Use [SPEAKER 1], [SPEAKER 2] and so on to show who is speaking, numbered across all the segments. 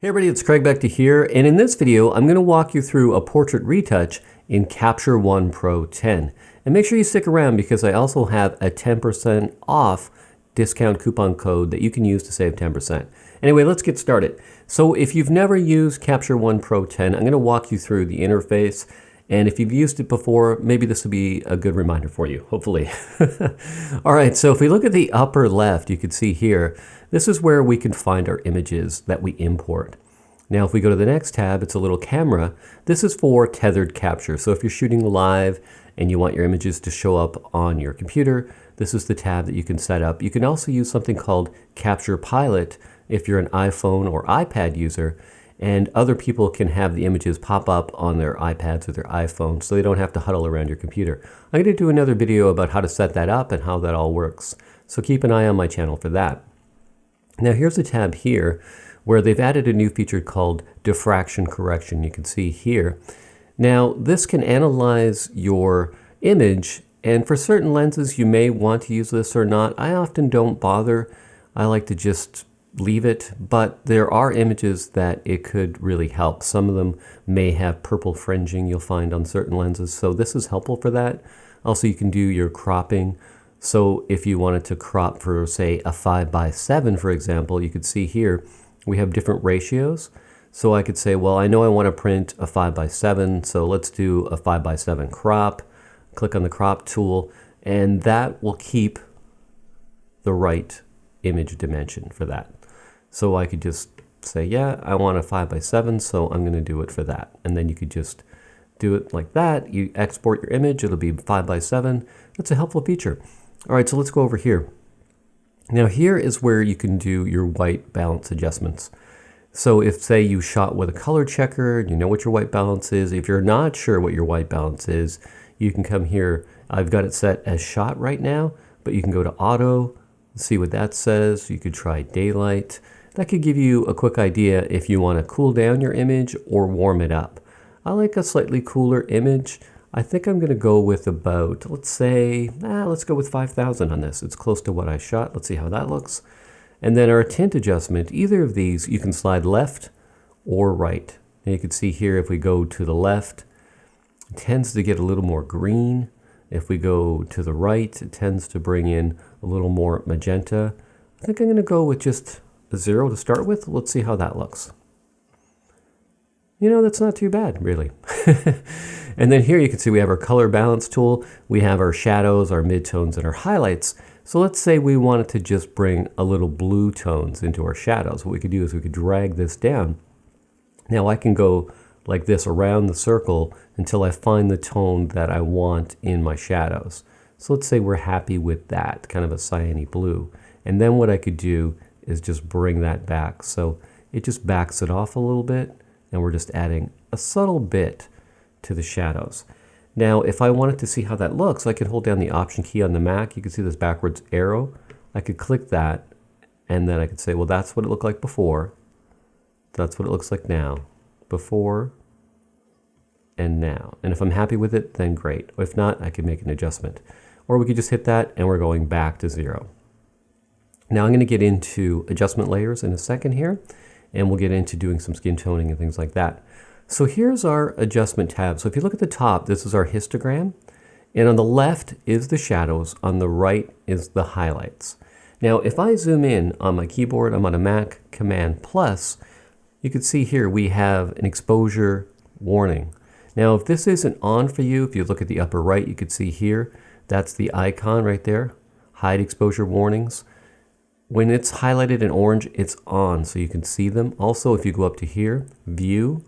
[SPEAKER 1] Hey everybody, it's Craig back to here, and in this video I'm going to walk you through a portrait retouch in Capture One Pro 10. And make sure you stick around because I also have a 10% off discount coupon code that you can use to save 10%. Anyway, let's get started. So if you've never used Capture One Pro 10, I'm going to walk you through the interface. And if you've used it before, maybe this will be a good reminder for you, hopefully. All right, so if we look at the upper left, you can see here, this is where we can find our images that we import. Now, if we go to the next tab, it's a little camera. This is for tethered capture. So if you're shooting live and you want your images to show up on your computer, this is the tab that you can set up. You can also use something called Capture Pilot if you're an iPhone or iPad user, and other people can have the images pop up on their iPads or their iPhones so they don't have to huddle around your computer. I'm going to do another video about how to set that up and how that all works. So keep an eye on my channel for that. Now here's a tab here where they've added a new feature called Diffraction Correction. You can see here. Now this can analyze your image, and for certain lenses you may want to use this or not. I often don't bother. I like to just leave it, but there are images that it could really help. Some of them may have purple fringing you'll find on certain lenses, so this is helpful for that. Also, you can do your cropping. So if you wanted to crop for, say, a 5:7, for example, you could see here we have different ratios. So I could say, well, I know I want to print a 5:7, so let's do a 5:7 crop. Click on the crop tool, and that will keep the right image dimension for that. So I could just say, yeah, I want a 5:7, so I'm going to do it for that. And then you could just do it like that. You export your image, it'll be 5:7. That's a helpful feature. All right, so let's go over here. Now here is where you can do your white balance adjustments. So if, say, you shot with a color checker, you know what your white balance is. If you're not sure what your white balance is, you can come here. I've got it set as shot right now, but you can go to auto, see what that says. You could try daylight. That could give you a quick idea if you want to cool down your image or warm it up. I like a slightly cooler image. I think I'm going to go with about, let's say, let's go with 5,000 on this. It's close to what I shot. Let's see how that looks. And then our tint adjustment, either of these, you can slide left or right. And you can see here if we go to the left, it tends to get a little more green. If we go to the right, it tends to bring in a little more magenta. I think I'm going to go with just a 0 to start with. Let's see how that looks. You know, that's not too bad, really. And then here you can see we have our color balance tool. We have our shadows, our midtones, and our highlights. So let's say we wanted to just bring a little blue tones into our shadows. What we could do is we could drag this down. Now I can go like this around the circle until I find the tone that I want in my shadows. So let's say we're happy with that, kind of a cyany blue. And then what I could do is just bring that back. So it just backs it off a little bit, and we're just adding a subtle bit to the shadows. Now, if I wanted to see how that looks, I could hold down the Option key on the Mac. You can see this backwards arrow. I could click that, and then I could say, well, that's what it looked like before. That's what it looks like now. Before and now. And if I'm happy with it, then great. If not, I could make an adjustment. Or we could just hit that, and we're going back to 0. Now I'm going to get into adjustment layers in a second here, and we'll get into doing some skin toning and things like that. So here's our adjustment tab. So if you look at the top, this is our histogram, and on the left is the shadows, on the right is the highlights. Now if I zoom in on my keyboard, I'm on a Mac, Command plus, you can see here we have an exposure warning. Now if this isn't on for you, if you look at the upper right, you can see here, that's the icon right there, hide exposure warnings. When it's highlighted in orange, it's on, so you can see them. Also, if you go up to here, View,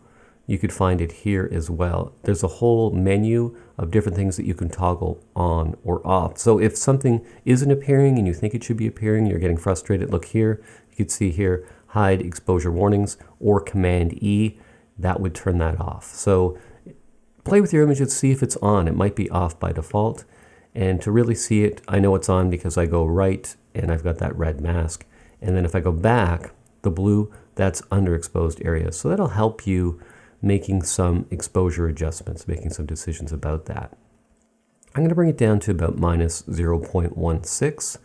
[SPEAKER 1] you could find it here as well. There's a whole menu of different things that you can toggle on or off. So if something isn't appearing and you think it should be appearing, you're getting frustrated, look here. You can see here, Hide Exposure Warnings, or Command E, that would turn that off. So play with your images, see if it's on. It might be off by default. And to really see it, I know it's on because I go right and I've got that red mask. And then if I go back, the blue, that's underexposed areas. So that'll help you making some exposure adjustments, making some decisions about that. I'm going to bring it down to about minus 0.16.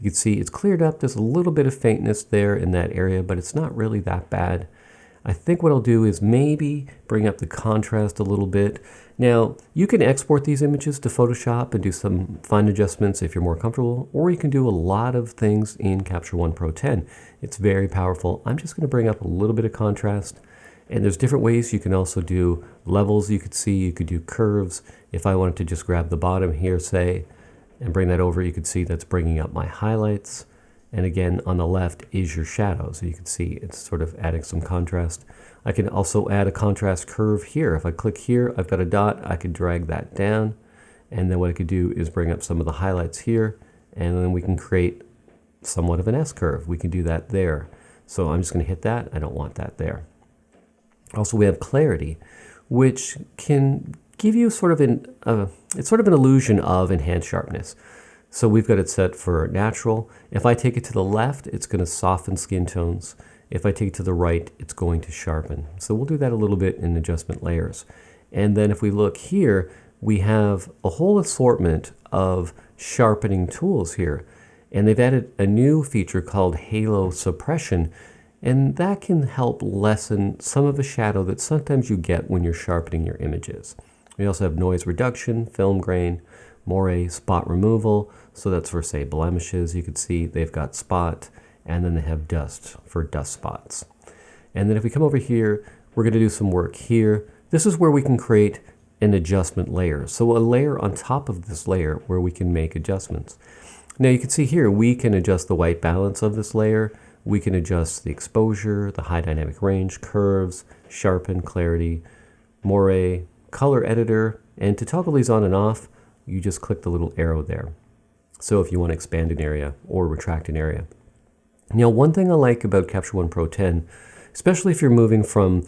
[SPEAKER 1] You can see it's cleared up. There's a little bit of faintness there in that area, but it's not really that bad. I think what I'll do is maybe bring up the contrast a little bit. Now, you can export these images to Photoshop and do some fine adjustments if you're more comfortable, or you can do a lot of things in Capture One Pro 10. It's very powerful. I'm just going to bring up a little bit of contrast, and there's different ways you can also do levels. You could see, you could do curves. If I wanted to just grab the bottom here, say, and bring that over, you could see that's bringing up my highlights. And again, on the left is your shadow. So you can see it's sort of adding some contrast. I can also add a contrast curve here. If I click here, I've got a dot. I could drag that down. And then what I could do is bring up some of the highlights here. And then we can create somewhat of an S-curve. We can do that there. So I'm just going to hit that. I don't want that there. Also, we have clarity, which can give you sort of it's sort of an illusion of enhanced sharpness. So we've got it set for natural. If I take it to the left, it's going to soften skin tones. If I take it to the right, it's going to sharpen. So we'll do that a little bit in adjustment layers. And then if we look here, we have a whole assortment of sharpening tools here. And they've added a new feature called halo suppression. And that can help lessen some of the shadow that sometimes you get when you're sharpening your images. We also have noise reduction, film grain, moire, spot removal. So that's for, say, blemishes. You can see they've got spot, and then they have dust for dust spots. And then if we come over here, we're going to do some work here. This is where we can create an adjustment layer. So a layer on top of this layer where we can make adjustments. Now you can see here, we can adjust the white balance of this layer. We can adjust the exposure, the high dynamic range, curves, sharpen, clarity, moire, color editor. And to toggle these on and off, you just click the little arrow there. So if you want to expand an area or retract an area. Now, one thing I like about Capture One Pro 10, especially if you're moving from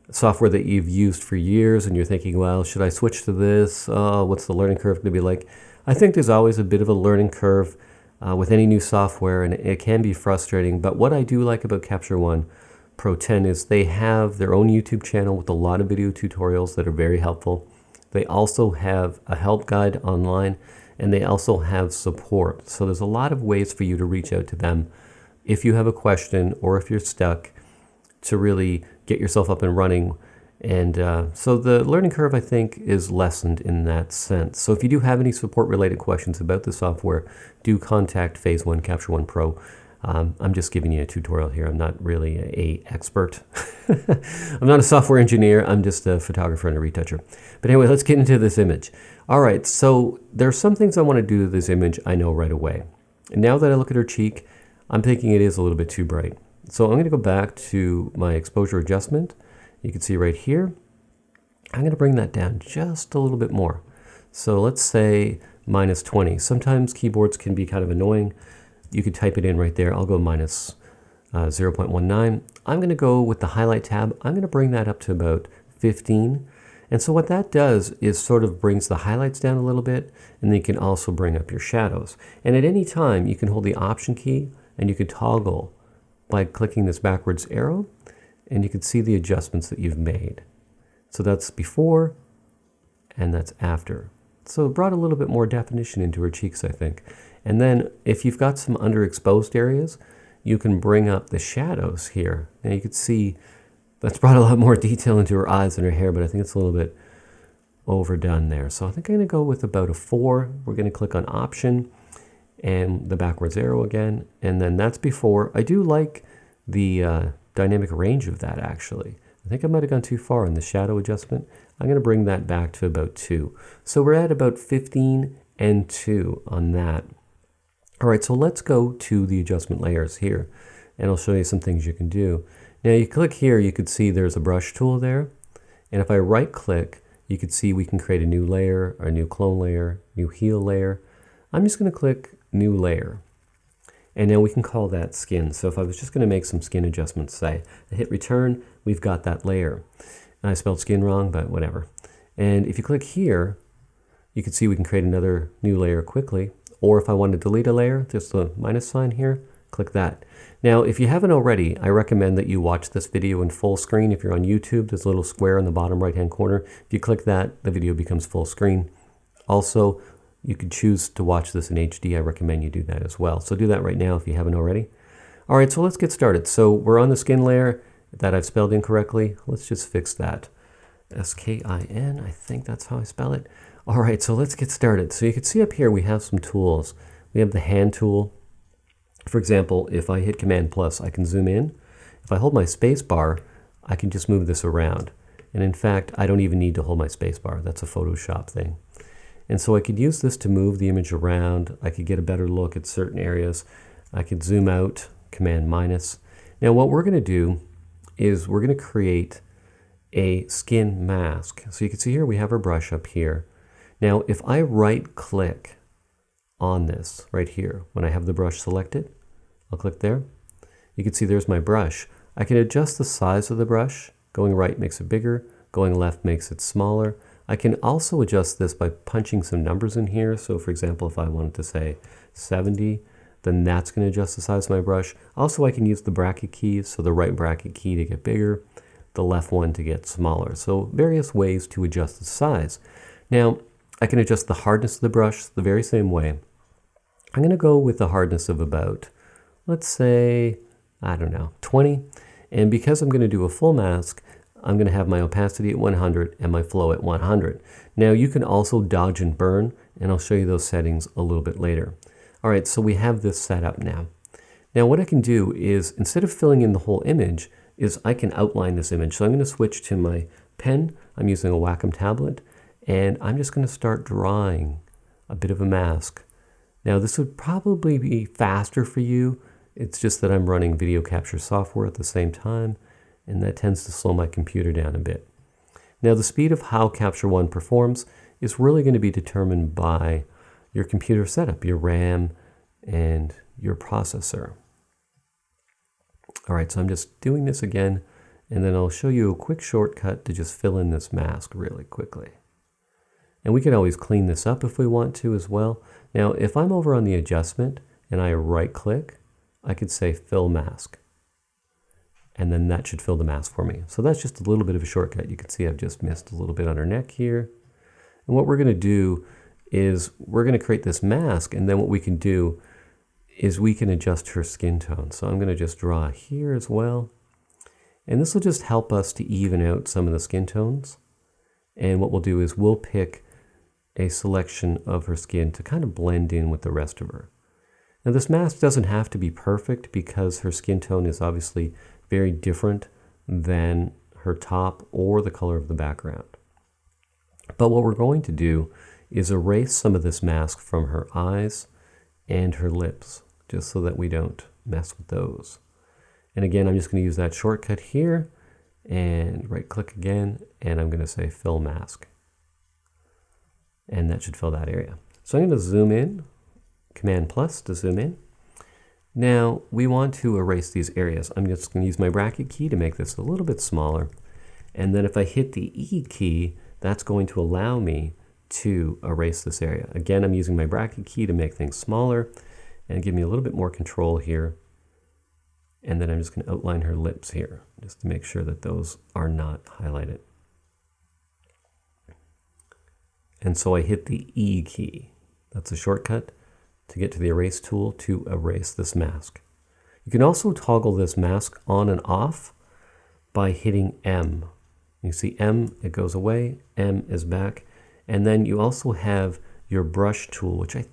[SPEAKER 1] software that you've used for years and you're thinking, well, should I switch to this? What's the learning curve going to be like? I think there's always a bit of a learning curve with any new software, and it can be frustrating. But what I do like about Capture One Pro 10 is they have their own YouTube channel with a lot of video tutorials that are very helpful. They also have a help guide online, and they also have support. So there's a lot of ways for you to reach out to them if you have a question or if you're stuck, to really get yourself up and running. And so the learning curve, I think, is lessened in that sense. So if you do have any support related questions about the software, do contact Phase 1 Capture One Pro. I'm just giving you a tutorial here. I'm not really an expert. I'm not a software engineer. I'm just a photographer and a retoucher. But anyway, let's get into this image. All right, so there's some things I want to do to this image I know right away. And now that I look at her cheek, I'm thinking it is a little bit too bright. So I'm going to go back to my exposure adjustment. You can see right here. I'm going to bring that down just a little bit more. So let's say minus 20. Sometimes keyboards can be kind of annoying. You could type it in right there. I'll go minus 0.19. I'm going to go with the highlight tab. I'm going to bring that up to about 15. And so what that does is sort of brings the highlights down a little bit, and then you can also bring up your shadows. And at any time, you can hold the Option key, and you can toggle by clicking this backwards arrow, and you can see the adjustments that you've made. So that's before, and that's after. So it brought a little bit more definition into her cheeks, I think. And then if you've got some underexposed areas, you can bring up the shadows here. Now you can see that's brought a lot more detail into her eyes and her hair, but I think it's a little bit overdone there. So I think I'm going to go with about a 4. We're going to click on Option and the backwards arrow again. And then that's before. I do like the dynamic range of that, actually. I think I might have gone too far in the shadow adjustment. I'm going to bring that back to about 2. So we're at about 15 and 2 on that. All right, so let's go to the adjustment layers here, and I'll show you some things you can do. Now you click here, you can see there's a brush tool there. And if I right click, you can see we can create a new layer, or a new clone layer, new heal layer. I'm just going to click new layer. And now we can call that skin. So if I was just going to make some skin adjustments, say, I hit return, we've got that layer. And I spelled skin wrong, but whatever. And if you click here, you can see we can create another new layer quickly. Or if I want to delete a layer, just the minus sign here, click that. Now, if you haven't already, I recommend that you watch this video in full screen. If you're on YouTube, there's a little square in the bottom right-hand corner. If you click that, the video becomes full screen. Also, you could choose to watch this in HD. I recommend you do that as well. So do that right now if you haven't already. All right, so let's get started. So we're on the skin layer. that I've spelled incorrectly, let's just fix that. S-K-I-N, I think that's how I spell it. All right, so let's get started. So you can see up here we have some tools. We have the hand tool. For example, if I hit Command plus, I can zoom in. If I hold my space bar, I can just move this around. And in fact, I don't even need to hold my space bar. That's a Photoshop thing. And so I could use this to move the image around. I could get a better look at certain areas. I could zoom out, Command minus. Now what we're going to do is we're going to create a skin mask. So you can see here we have our brush up here. Now if I right click on this right here, when I have the brush selected, I'll click there. You can see there's my brush. I can adjust the size of the brush. Going right makes it bigger, going left makes it smaller. I can also adjust this by punching some numbers in here. So for example, if I wanted to say 70, then that's going to adjust the size of my brush. Also, I can use the bracket keys, so the right bracket key to get bigger, the left one to get smaller. So various ways to adjust the size. Now, I can adjust the hardness of the brush the very same way. I'm going to go with the hardness of about, let's say, I don't know, 20. And because I'm going to do a full mask, I'm going to have my opacity at 100 and my flow at 100. Now, you can also dodge and burn, and I'll show you those settings a little bit later. All right, so we have this set up now. Now what I can do is, instead of filling in the whole image, is I can outline this image. So I'm going to switch to my pen. I'm using a Wacom tablet, and I'm just going to start drawing a bit of a mask. Now this would probably be faster for you. It's just that I'm running video capture software at the same time, and that tends to slow my computer down a bit. Now the speed of how Capture One performs is really going to be determined by your computer setup, your RAM, and your processor. All right, so I'm just doing this again, and then I'll show you a quick shortcut to just fill in this mask really quickly. And we can always clean this up if we want to as well. Now, if I'm over on the adjustment and I right click, I could say fill mask. And then that should fill the mask for me. So that's just a little bit of a shortcut. You can see I've just missed a little bit on her neck here. And what we're going to do is we're going to create this mask, and then what we can do is we can adjust her skin tone. So I'm going to just draw here as well. And this will just help us to even out some of the skin tones. And what we'll do is we'll pick a selection of her skin to kind of blend in with the rest of her. Now this mask doesn't have to be perfect because her skin tone is obviously very different than her top or the color of the background. But what we're going to do is erase some of this mask from her eyes and her lips, just so that we don't mess with those. And again, I'm just going to use that shortcut here and right click again, and I'm going to say fill mask. And that should fill that area. So I'm going to zoom in, Command plus to zoom in. Now we want to erase these areas. I'm just going to use my bracket key to make this a little bit smaller. And then if I hit the E key, that's going to allow me to erase this area. Again, I'm using my bracket key to make things smaller and give me a little bit more control here. And then I'm just going to outline her lips here, just to make sure that those are not highlighted. And so I hit the E key. That's a shortcut to get to the erase tool to erase this mask. You can also toggle this mask on and off by hitting M. You see M, it goes away, M is back. And then you also have your brush tool, which I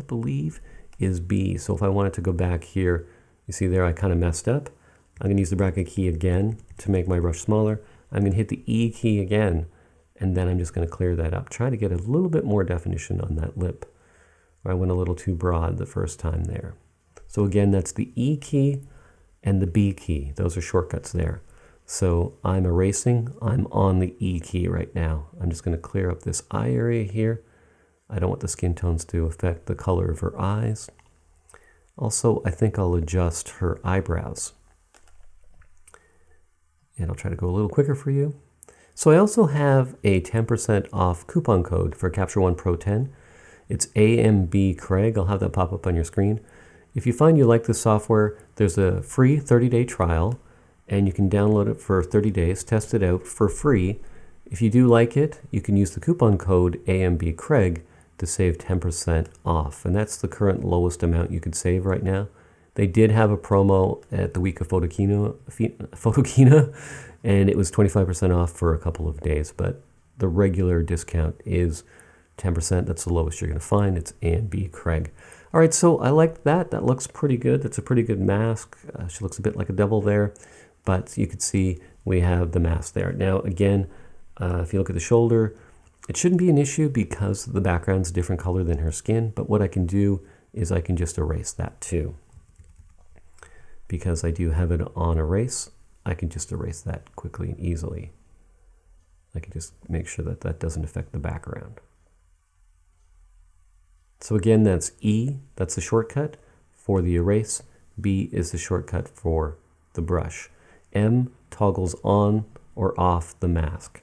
[SPEAKER 1] believe is B. So if I wanted to go back here, you see there I kind of messed up. I'm going to use the bracket key again to make my brush smaller. I'm going to hit the E key again, and then I'm just going to clear that up. Try to get a little bit more definition on that lip. I went a little too broad the first time there. So again, that's the E key and the B key. Those are shortcuts there. So I'm erasing, I'm on the E key right now. I'm just going to clear up this eye area here. I don't want the skin tones to affect the color of her eyes. Also, I think I'll adjust her eyebrows. And I'll try to go a little quicker for you. So I also have a 10% off coupon code for Capture One Pro 10. It's AMB Craig. I'll have that pop up on your screen. If you find you like this software, there's a free 30-day trial, and you can download it for 30 days, test it out for free. If you do like it, you can use the coupon code AMB Craig to save 10% off. And that's the current lowest amount you could save right now. They did have a promo at the week of Photokina, and it was 25% off for a couple of days, but the regular discount is 10%. That's the lowest you're going to find. It's Anne B. Craig. All right, so I like that. That looks pretty good. That's a pretty good mask. She looks a bit like a devil there, but you can see we have the mask there. Now, again, if you look at the shoulder, it shouldn't be an issue because the background's a different color than her skin, but what I can do is I can just erase that too. Because I do have it on erase, I can just erase that quickly and easily. I can just make sure that that doesn't affect the background. So again, that's E, that's the shortcut for the erase. B is the shortcut for the brush. M toggles on or off the mask.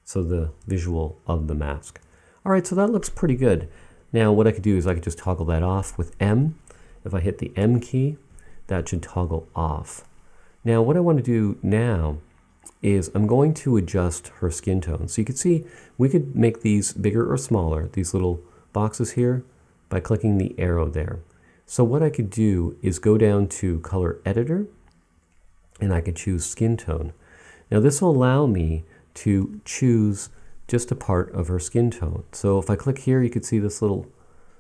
[SPEAKER 1] So the visual of the mask. All right, so that looks pretty good. Now what I could do is I could just toggle that off with M. If I hit the M key, that should toggle off. Now what I want to do now is I'm going to adjust her skin tone. So you can see we could make these bigger or smaller, these little boxes here, by clicking the arrow there. So what I could do is go down to Color Editor, and I could choose Skin Tone. Now this will allow me to choose just a part of her skin tone. So if I click here, you can see this little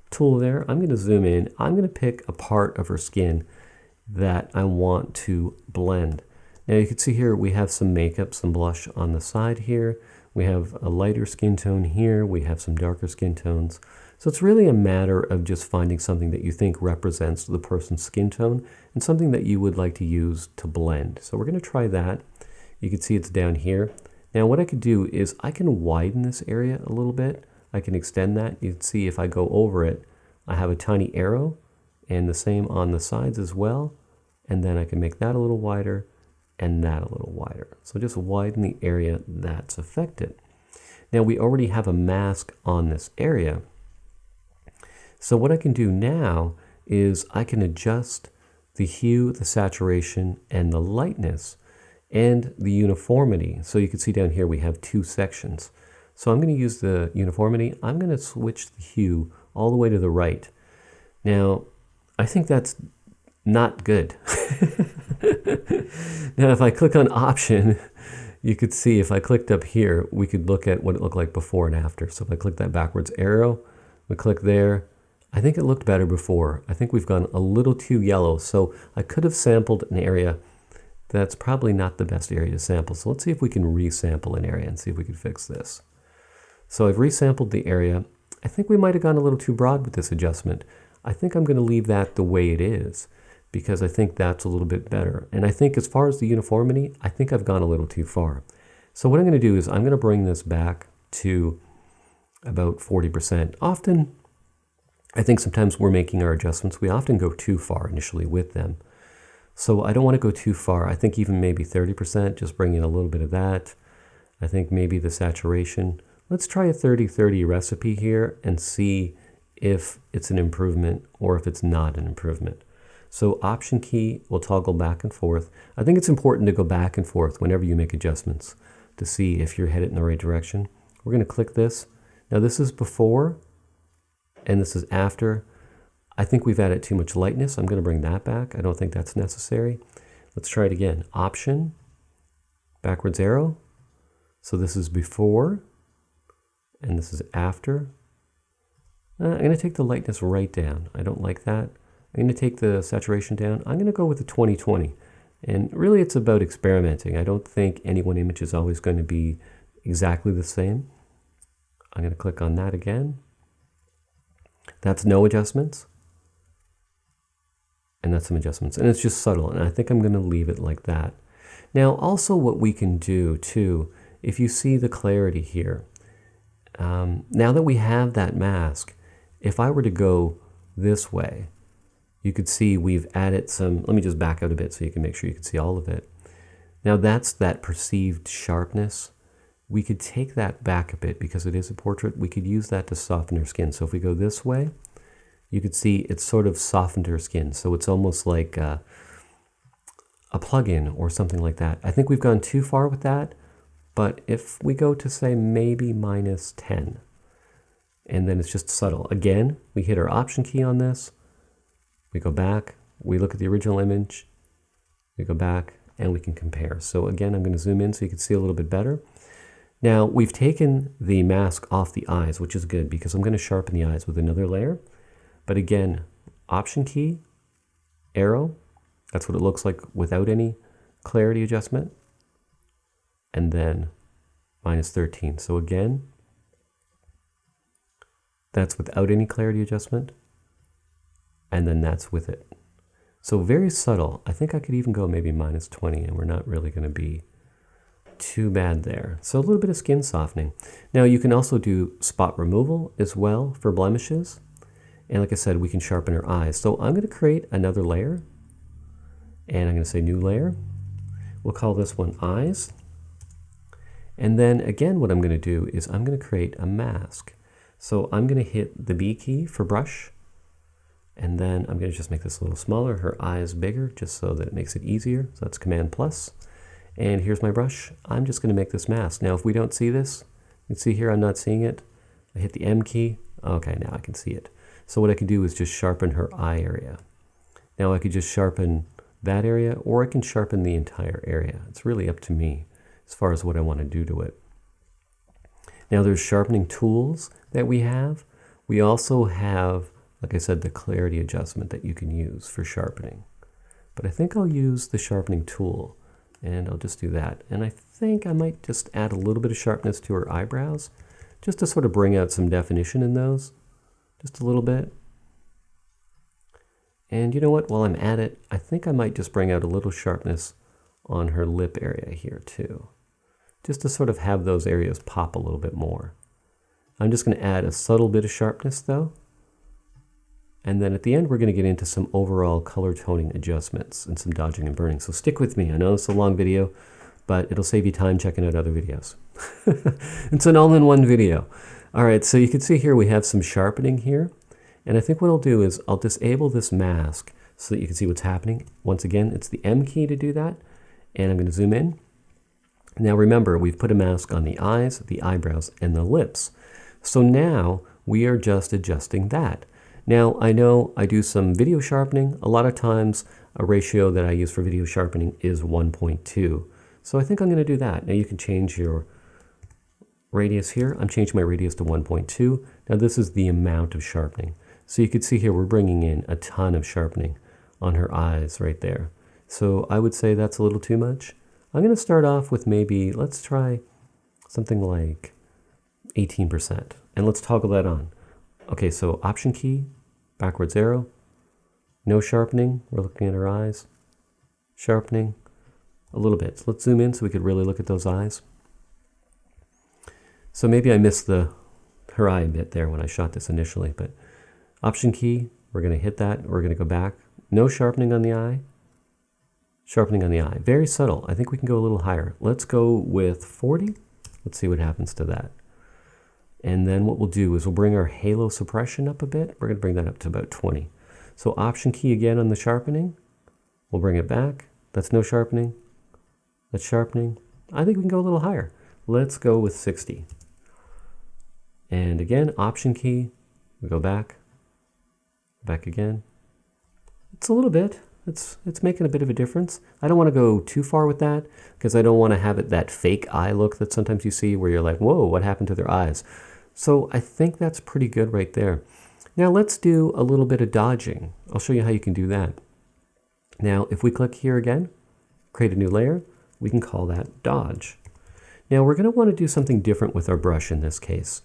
[SPEAKER 1] tool there. I'm going to zoom in. I'm going to pick a part of her skin that I want to blend. Now you can see here we have some makeup, some blush on the side here. We have a lighter skin tone here. We have some darker skin tones. So it's really a matter of just finding something that you think represents the person's skin tone and something that you would like to use to blend. So we're going to try that. You can see it's down here. Now what I could do is I can widen this area a little bit. I can extend that. You can see if I go over it, I have a tiny arrow, and the same on the sides as well. And then I can make that a little wider and that a little wider. So just widen the area that's affected. Now we already have a mask on this area. So what I can do now is I can adjust the hue, the saturation, and the lightness, and the uniformity. So you can see down here we have two sections. So I'm going to use the uniformity. I'm going to switch the hue all the way to the right. Now, I think that's not good. Now, if I click on Option, you could see if I clicked up here, we could look at what it looked like before and after. So if I click that backwards arrow, we click there. I think it looked better before. I think we've gone a little too yellow. So I could have sampled an area that's probably not the best area to sample. So let's see if we can resample an area and see if we can fix this. So I've resampled the area. I think we might have gone a little too broad with this adjustment. I think I'm going to leave that the way it is because I think that's a little bit better. And I think as far as the uniformity, I think I've gone a little too far. So what I'm going to do is I'm going to bring this back to about 40%. Often, I think sometimes we're making our adjustments. We often go too far initially with them. So I don't want to go too far. I think even maybe 30%, just bring in a little bit of that. I think maybe the saturation. Let's try a 30-30 recipe here and see if it's an improvement or if it's not an improvement. So Option key will toggle back and forth. I think it's important to go back and forth whenever you make adjustments to see if you're headed in the right direction. We're going to click this. Now this is before and this is after. I think we've added too much lightness. I'm going to bring that back. I don't think that's necessary. Let's try it again. Option, backwards arrow. So this is before and this is after. I'm going to take the lightness right down. I don't like that. I'm going to take the saturation down. I'm going to go with the 20-20. And really it's about experimenting. I don't think any one image is always going to be exactly the same. I'm going to click on that again. That's no adjustments. And that's some adjustments. And it's just subtle. And I think I'm going to leave it like that. Now also what we can do too, if you see the clarity here, now that we have that mask, if I were to go this way, you could see we've added some, let me just back out a bit so you can make sure you can see all of it. Now that's that perceived sharpness. We could take that back a bit because it is a portrait. We could use that to soften her skin. So if we go this way, you could see it's sort of softened her skin. So it's almost like a plug-in or something like that. I think we've gone too far with that. But if we go to say maybe -10, and then it's just subtle. Again, we hit our Option key on this. We go back we look at the original image, we go back, and we can compare. So again, I'm going to zoom in so you can see a little bit better. Now, we've taken the mask off the eyes, which is good because I'm going to sharpen the eyes with another layer. But again, Option key, arrow, that's what it looks like without any clarity adjustment. And then -13. So again, that's without any clarity adjustment. And then that's with it. So very subtle. I think I could even go maybe -20 and we're not really going to be too bad there. So a little bit of skin softening. Now you can also do spot removal as well for blemishes. And like I said, we can sharpen our eyes. So I'm going to create another layer. And I'm going to say new layer. We'll call this one eyes. And then again, what I'm going to do is I'm going to create a mask. So I'm going to hit the B key for brush. And then I'm going to just make this a little smaller, her eyes bigger, just so that it makes it easier. So that's Command+. And here's my brush. I'm just going to make this mask. Now, if we don't see this, you can see here I'm not seeing it. I hit the M key. Okay, now I can see it. So what I can do is just sharpen her eye area. Now I could just sharpen that area, or I can sharpen the entire area. It's really up to me as far as what I want to do to it. Now there's sharpening tools that we have. We also have, like I said, the clarity adjustment that you can use for sharpening. But I think I'll use the sharpening tool, and I'll just do that. And I think I might just add a little bit of sharpness to her eyebrows, just to sort of bring out some definition in those, just a little bit. And you know what, while I'm at it, I think I might just bring out a little sharpness on her lip area here too, just to sort of have those areas pop a little bit more. I'm just going to add a subtle bit of sharpness though. And then at the end, we're going to get into some overall color toning adjustments and some dodging and burning. So stick with me. I know it's a long video, but it'll save you time checking out other videos. It's an all-in-one video. All right, so you can see here we have some sharpening here. And I think what I'll do is I'll disable this mask so that you can see what's happening. Once again, it's the M key to do that. And I'm going to zoom in. Now remember, we've put a mask on the eyes, the eyebrows, and the lips. So now we are just adjusting that. Now, I know I do some video sharpening. A lot of times, a ratio that I use for video sharpening is 1.2. So I think I'm going to do that. Now you can change your radius here. I'm changing my radius to 1.2. Now this is the amount of sharpening. So you can see here we're bringing in a ton of sharpening on her eyes right there. So I would say that's a little too much. I'm going to start off with maybe, let's try something like 18%. And let's toggle that on. Okay, so Option key, backwards arrow, no sharpening. We're looking at her eyes. Sharpening a little bit. So let's zoom in so we could really look at those eyes. So maybe I missed her eye a bit there when I shot this initially, but Option key, we're going to hit that. We're going to go back. No sharpening on the eye. Sharpening on the eye. Very subtle. I think we can go a little higher. Let's go with 40. Let's see what happens to that. And then what we'll do is we'll bring our halo suppression up a bit. We're going to bring that up to about 20. So Option key again on the sharpening. We'll bring it back. That's no sharpening. That's sharpening. I think we can go a little higher. Let's go with 60. And again, Option key. We go back. Back again. It's a little bit. It's making a bit of a difference. I don't want to go too far with that because I don't want to have it that fake eye look that sometimes you see where you're like, whoa, what happened to their eyes? So I think that's pretty good right there. Now let's do a little bit of dodging. I'll show you how you can do that. Now if we click here again, create a new layer, we can call that dodge. Now we're going to want to do something different with our brush in this case.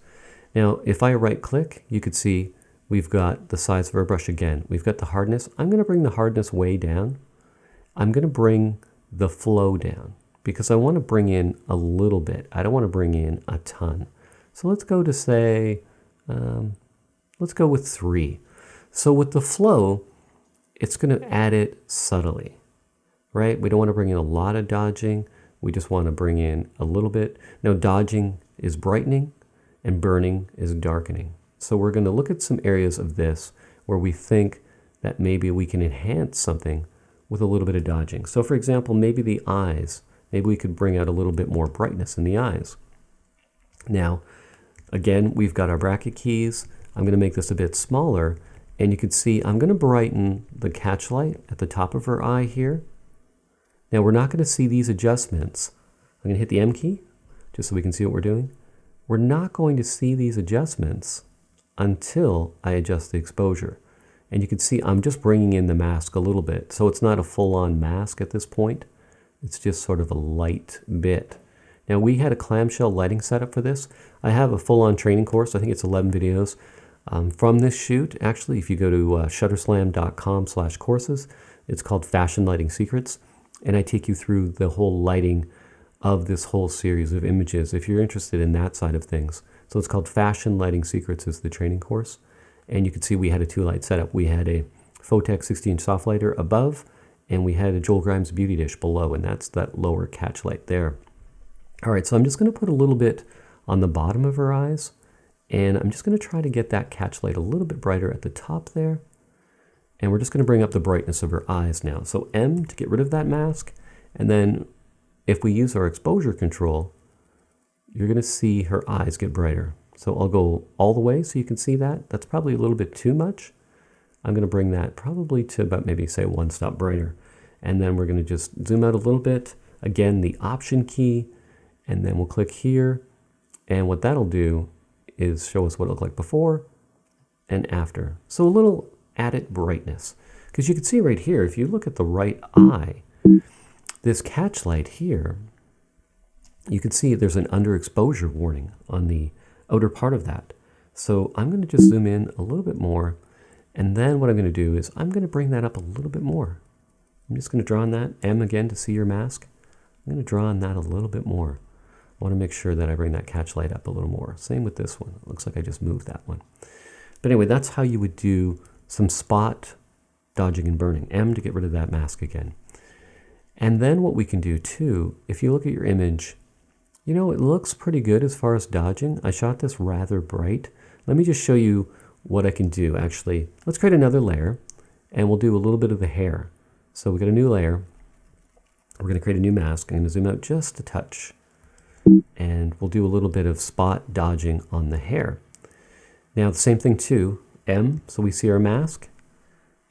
[SPEAKER 1] Now if I right click, you could see we've got the size of our brush again. We've got the hardness. I'm going to bring the hardness way down. I'm going to bring the flow down because I want to bring in a little bit. I don't want to bring in a ton. So let's go to say, let's go with 3. So with the flow, it's going to add it subtly, right? We don't want to bring in a lot of dodging. We just want to bring in a little bit. Now dodging is brightening and burning is darkening. So we're going to look at some areas of this where we think that maybe we can enhance something with a little bit of dodging. So for example, maybe the eyes, maybe we could bring out a little bit more brightness in the eyes. Now, again, we've got our bracket keys. I'm going to make this a bit smaller And you can see I'm going to brighten the catch light at the top of her eye here. Now we're not going to see these adjustments. I'm going to hit the M key just so we can see what we're doing. We're not going to see these adjustments until I adjust the exposure. And you can see I'm just bringing in the mask a little bit. So it's not a full-on mask at this point. It's just sort of a light bit. Now we had a clamshell lighting setup for this. I have a full-on training course. I think it's 11 videos from this shoot. Actually, if you go to shutterslam.com/courses, it's called Fashion Lighting Secrets. And I take you through the whole lighting of this whole series of images if you're interested in that side of things. So it's called Fashion Lighting Secrets is the training course. And you can see we had a 2-light setup. We had a Photech 60-inch soft lighter above, and we had a Joel Grimes beauty dish below, and that's that lower catch light there. All right, so I'm just going to put a little bit on the bottom of her eyes, and I'm just going to try to get that catch light a little bit brighter at the top there. And we're just going to bring up the brightness of her eyes now. So M to get rid of that mask, and then if we use our exposure control, you're going to see her eyes get brighter. So I'll go all the way so you can see that. That's probably a little bit too much. I'm going to bring that probably to about maybe say 1 stop brighter. And then we're going to just zoom out a little bit. Again, the Option key, and then we'll click here. And what that'll do is show us what it looked like before and after. So a little added brightness. Because you can see right here, if you look at the right eye, this catch light here, you can see there's an underexposure warning on the outer part of that. So I'm going to just zoom in a little bit more, and then what I'm going to do is I'm going to bring that up a little bit more. I'm just going to draw on that, M again to see your mask. I'm going to draw on that a little bit more. I want to make sure that I bring that catch light up a little more. Same with this one. It looks like I just moved that one. But anyway, that's how you would do some spot dodging and burning. M to get rid of that mask again. And then what we can do too, if you look at your image, you know, it looks pretty good as far as dodging. I shot this rather bright. Let me just show you what I can do. Actually, let's create another layer, and we'll do a little bit of the hair. So we got a new layer. We're going to create a new mask. I'm going to zoom out just a touch, and we'll do a little bit of spot dodging on the hair. Now the same thing too, M, so we see our mask,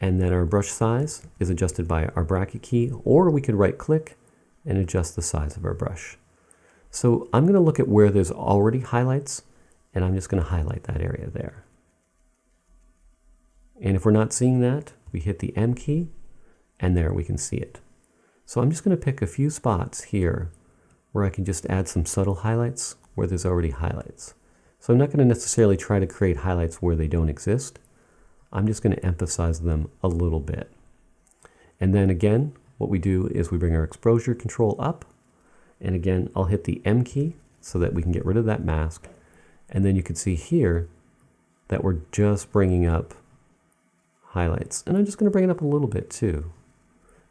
[SPEAKER 1] and then our brush size is adjusted by our bracket key, or we could right click and adjust the size of our brush. So I'm going to look at where there's already highlights, and I'm just going to highlight that area there. And if we're not seeing that, we hit the M key, and there we can see it. So I'm just going to pick a few spots here where I can just add some subtle highlights where there's already highlights. So I'm not going to necessarily try to create highlights where they don't exist. I'm just going to emphasize them a little bit. And then again, what we do is we bring our exposure control up. And again, I'll hit the M key so that we can get rid of that mask. And then you can see here that we're just bringing up highlights. And I'm just going to bring it up a little bit too,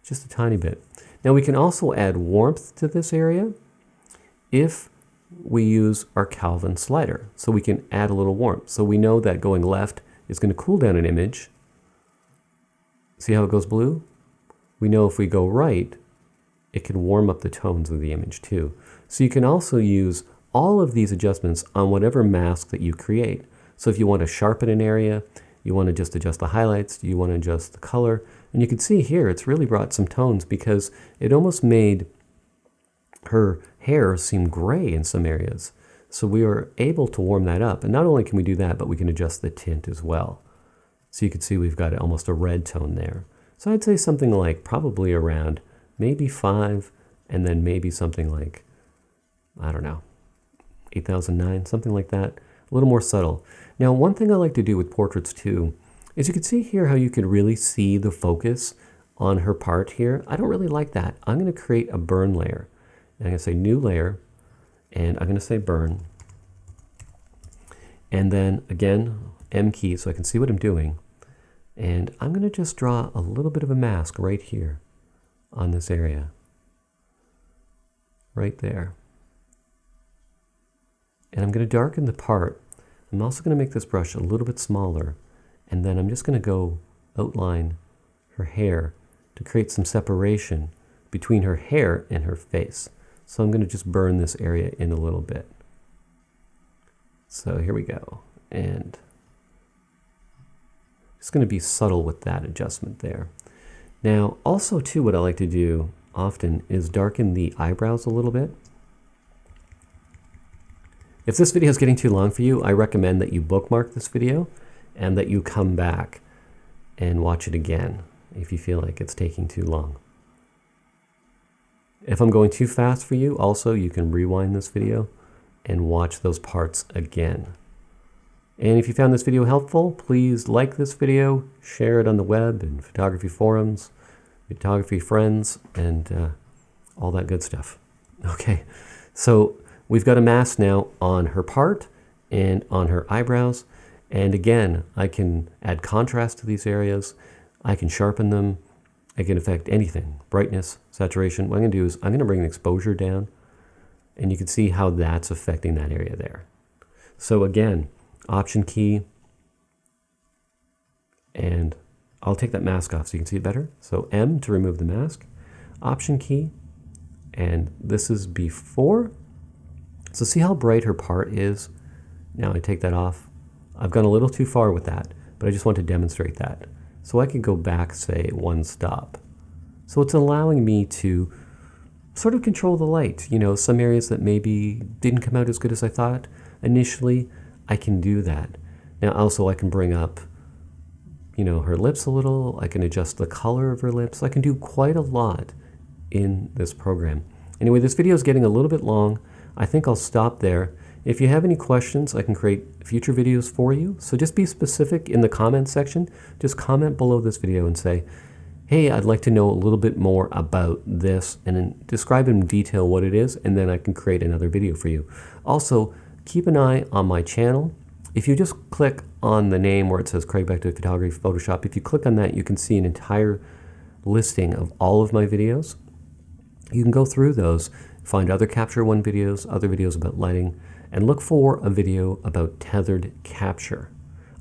[SPEAKER 1] just a tiny bit. Now we can also add warmth to this area if we use our Kelvin slider. So we can add a little warmth. So we know that going left is going to cool down an image. See how it goes blue? We know if we go right, it can warm up the tones of the image too. So you can also use all of these adjustments on whatever mask that you create. So if you want to sharpen an area, you want to just adjust the highlights, you want to adjust the color, and you can see here it's really brought some tones because it almost made her hair seem gray in some areas. So we are able to warm that up. And not only can we do that, but we can adjust the tint as well. So you can see we've got almost a red tone there. So I'd say something like probably around maybe 5, and then maybe something like, I don't know, 8009, something like that. A little more subtle. Now, one thing I like to do with portraits too, is you can see here how you can really see the focus on her part here. I don't really like that. I'm going to create a burn layer. And I'm going to say new layer, and I'm going to say burn. And then again, M key so I can see what I'm doing. And I'm going to just draw a little bit of a mask right here on this area. Right there. And I'm going to darken the part. I'm also going to make this brush a little bit smaller. And then I'm just going to go outline her hair to create some separation between her hair and her face. So I'm going to just burn this area in a little bit. So here we go. And Just going to be subtle with that adjustment there. Now, also too, what I like to do often is darken the eyebrows a little bit. If this video is getting too long for you, I recommend that you bookmark this video and that you come back and watch it again if you feel like it's taking too long. If I'm going too fast for you, also you can rewind this video and watch those parts again. And if you found this video helpful, please like this video, share it on the web and photography forums, photography friends, and all that good stuff. Okay, so we've got a mask now on her part and on her eyebrows. And again, I can add contrast to these areas. I can sharpen them. I can affect anything, brightness, saturation. What I'm going to do is I'm going to bring the exposure down, and you can see how that's affecting that area there. So again, Option key, and I'll take that mask off so you can see it better. So M to remove the mask, Option key, and this is before. So see how bright her part is? Now I take that off. I've gone a little too far with that, but I just want to demonstrate that. So I could go back, say, one stop. So it's allowing me to sort of control the light. You know, some areas that maybe didn't come out as good as I thought initially, I can do that. Now also I can bring up, you know, her lips a little. I can adjust the color of her lips. I can do quite a lot in this program. Anyway, this video is getting a little bit long. I think I'll stop there. If you have any questions, I can create future videos for you. So just be specific in the comments section. Just comment below this video and say, hey, I'd like to know a little bit more about this, and then describe in detail what it is, and then I can create another video for you. Also, keep an eye on my channel. If you just click on the name where it says Craig Bector Photography Photoshop, if you click on that, you can see an entire listing of all of my videos. You can go through those, find other Capture One videos, other videos about lighting, and look for a video about tethered capture.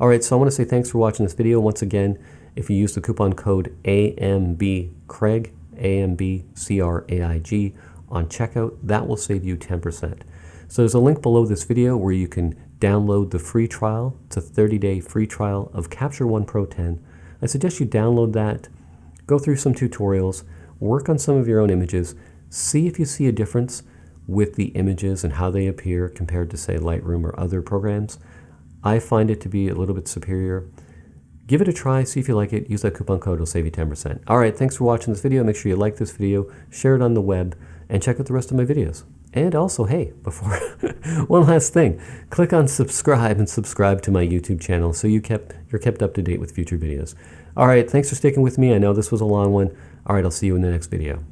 [SPEAKER 1] All right, so I want to say thanks for watching this video. Once again, if you use the coupon code AMBCRAIG, AMBCRAIG on checkout, that will save you 10%. So there's a link below this video where you can download the free trial. It's a 30-day free trial of Capture One Pro 10. I suggest you download that, go through some tutorials, work on some of your own images, see if you see a difference with the images and how they appear compared to, say, Lightroom or other programs. I find it to be a little bit superior. Give it a try, see if you like it. Use that coupon code, it'll save you 10%. All right, thanks for watching this video. Make sure you like this video, share it on the web, and check out the rest of my videos. And also, hey, before one last thing, click on subscribe and subscribe to my YouTube channel so you're kept up to date with future videos. All right, thanks for sticking with me. I know this was a long one. All right, I'll see you in the next video.